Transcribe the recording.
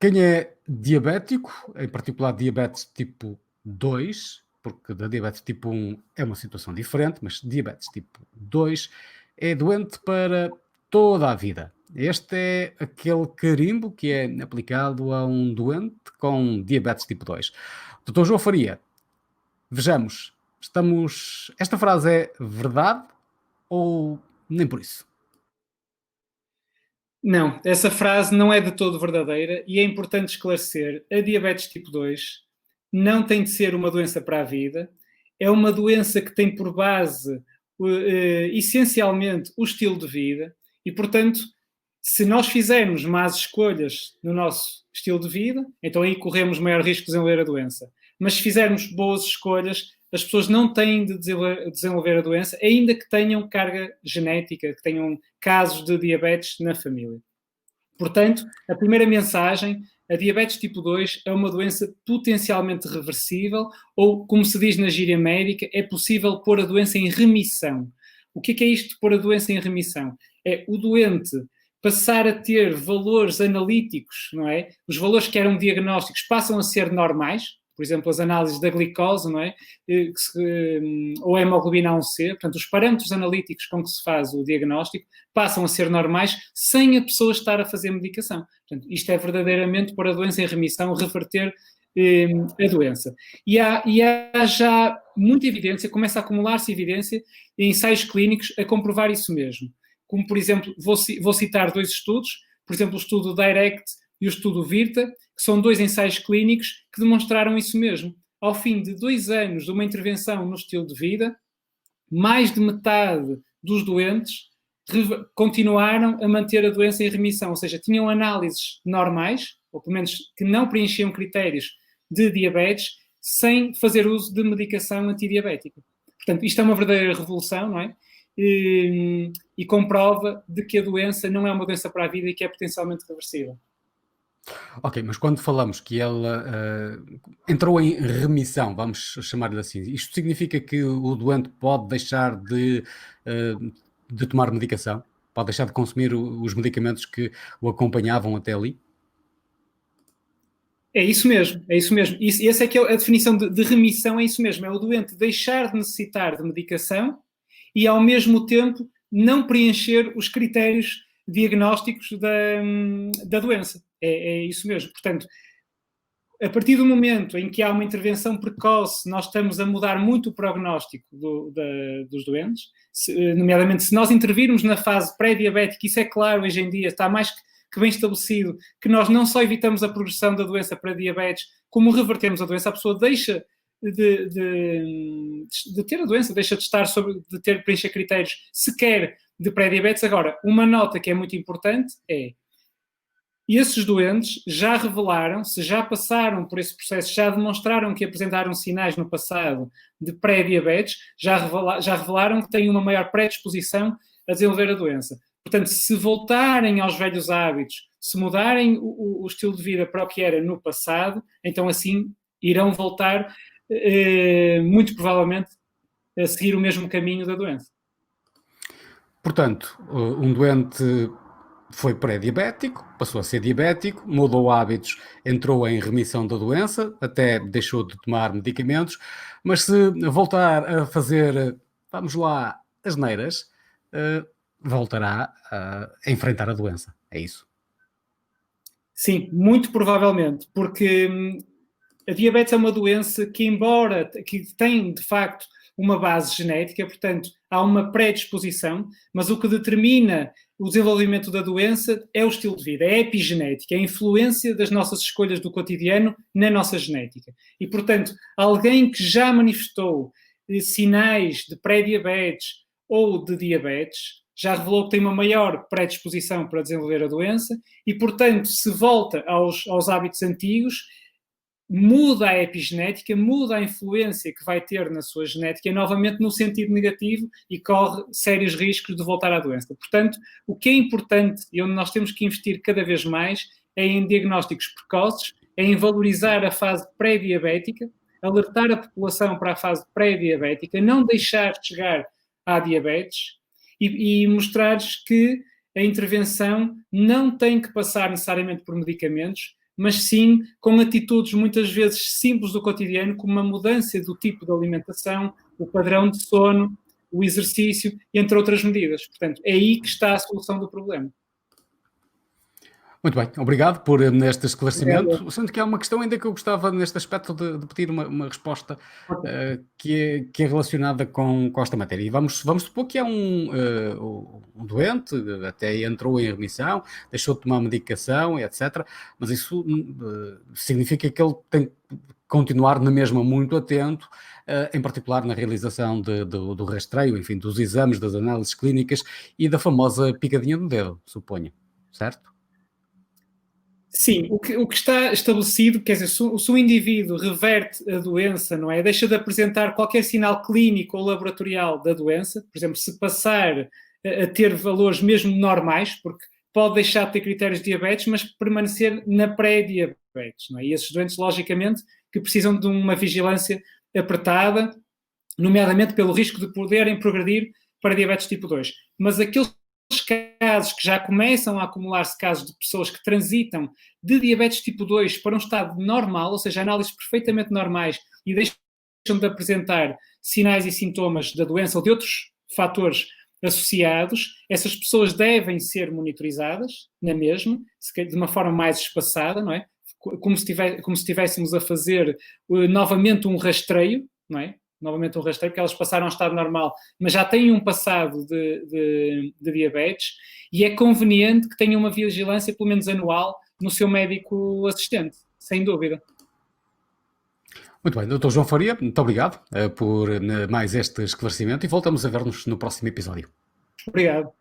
Quem é diabético, em particular diabetes tipo 2, porque da diabetes tipo 1 é uma situação diferente, mas diabetes tipo 2 é doente para toda a vida. Este é aquele carimbo que é aplicado a um doente com diabetes tipo 2. Doutor João Faria, vejamos, esta frase é verdade ou nem por isso? Não, essa frase não é de todo verdadeira e é importante esclarecer. A diabetes tipo 2 não tem de ser uma doença para a vida, é uma doença que tem por base, essencialmente, o estilo de vida e, portanto, se nós fizermos más escolhas no nosso estilo de vida, então aí corremos maior risco de desenvolver a doença. Mas se fizermos boas escolhas, as pessoas não têm de desenvolver a doença, ainda que tenham carga genética, que tenham casos de diabetes na família. Portanto, a primeira mensagem, a diabetes tipo 2 é uma doença potencialmente reversível ou, como se diz na gíria médica, é possível pôr a doença em remissão. O que é isto de pôr a doença em remissão? É o doente passar a ter valores analíticos, não é? Os valores que eram diagnósticos passam a ser normais, por exemplo, as análises da glicose, não é? Ou a hemoglobina A1C, portanto, os parâmetros analíticos com que se faz o diagnóstico passam a ser normais sem a pessoa estar a fazer medicação. Portanto, isto é verdadeiramente pôr a doença em remissão, reverter a doença. E há já muita evidência, começa a acumular-se evidência em ensaios clínicos a comprovar isso mesmo. Como, por exemplo, vou citar dois estudos, por exemplo, o estudo DIRECT e o estudo VIRTA, que são dois ensaios clínicos que demonstraram isso mesmo. Ao fim de 2 anos de uma intervenção no estilo de vida, mais de metade dos doentes continuaram a manter a doença em remissão, ou seja, tinham análises normais, ou pelo menos que não preenchiam critérios de diabetes, sem fazer uso de medicação antidiabética. Portanto, isto é uma verdadeira revolução, não é? E comprova de que a doença não é uma doença para a vida e que é potencialmente reversível. Ok, mas quando falamos que ela entrou em remissão, vamos chamar-lhe assim, isto significa que o doente pode deixar de tomar medicação? Pode deixar de consumir os medicamentos que o acompanhavam até ali? É isso mesmo, é isso mesmo. Essa é que é a definição de remissão, é isso mesmo. É o doente deixar de necessitar de medicação e, ao mesmo tempo, não preencher os critérios diagnósticos da doença. É isso mesmo. Portanto, a partir do momento em que há uma intervenção precoce, nós estamos a mudar muito o prognóstico dos doentes, nomeadamente se nós intervirmos na fase pré-diabética, isso é claro hoje em dia, está mais que bem estabelecido, que nós não só evitamos a progressão da doença para diabetes, como revertemos a doença, a pessoa deixa de ter a doença, deixa de estar de ter preencher critérios sequer de pré-diabetes. Agora, uma nota que é muito importante é: e esses doentes já revelaram, se já passaram por esse processo, já demonstraram que apresentaram sinais no passado de pré-diabetes, já revelaram que têm uma maior predisposição a desenvolver a doença. Portanto, se voltarem aos velhos hábitos, se mudarem o estilo de vida para o que era no passado, então assim irão voltar, muito provavelmente, a seguir o mesmo caminho da doença. Portanto, um doente foi pré-diabético, passou a ser diabético, mudou hábitos, entrou em remissão da doença, até deixou de tomar medicamentos, mas se voltar a fazer, vamos lá, asneiras, voltará a enfrentar a doença. É isso. Sim, muito provavelmente, porque a diabetes é uma doença que, embora que tem de facto uma base genética, portanto, há uma predisposição, mas o que determina o desenvolvimento da doença é o estilo de vida, é a epigenética, é a influência das nossas escolhas do cotidiano na nossa genética. E, portanto, alguém que já manifestou sinais de pré-diabetes ou de diabetes, já revelou que tem uma maior predisposição para desenvolver a doença e, portanto, se volta aos hábitos antigos, muda a epigenética, muda a influência que vai ter na sua genética, novamente no sentido negativo, e corre sérios riscos de voltar à doença. Portanto, o que é importante e onde nós temos que investir cada vez mais é em diagnósticos precoces, é em valorizar a fase pré-diabética, alertar a população para a fase pré-diabética, não deixar chegar à diabetes e mostrar-lhes que a intervenção não tem que passar necessariamente por medicamentos, mas sim com atitudes muitas vezes simples do cotidiano, como uma mudança do tipo de alimentação, o padrão de sono, o exercício, entre outras medidas. Portanto, é aí que está a solução do problema. Muito bem, obrigado por este Obrigado. esclarecimento. Sendo que há uma questão ainda que eu gostava neste aspecto de pedir uma resposta que é relacionada com esta matéria. E vamos supor que há um doente, até entrou em remissão, deixou de tomar medicação, etc. Mas isso significa que ele tem que continuar na mesma muito atento, em particular na realização do rastreio, enfim, dos exames, das análises clínicas e da famosa picadinha no dedo, suponho, certo? Sim, o que está estabelecido, quer dizer, se o indivíduo reverte a doença, não é? Deixa de apresentar qualquer sinal clínico ou laboratorial da doença, por exemplo, se passar a ter valores mesmo normais, porque pode deixar de ter critérios de diabetes, mas permanecer na pré-diabetes, não é? E esses doentes, logicamente, que precisam de uma vigilância apertada, nomeadamente pelo risco de poderem progredir para diabetes tipo 2. Mas aqueles casos que já começam a acumular-se casos de pessoas que transitam de diabetes tipo 2 para um estado normal, ou seja, análises perfeitamente normais e deixam de apresentar sinais e sintomas da doença ou de outros fatores associados, essas pessoas devem ser monitorizadas na mesma, de uma forma mais espaçada, não é? Como se estivéssemos a fazer novamente um rastreio, não é? Novamente um rastreio, porque elas passaram ao estado normal, mas já têm um passado de diabetes, e é conveniente que tenham uma vigilância, pelo menos anual, no seu médico assistente, sem dúvida. Muito bem, Dr. João Faria, muito obrigado por mais este esclarecimento e voltamos a ver-nos no próximo episódio. Obrigado.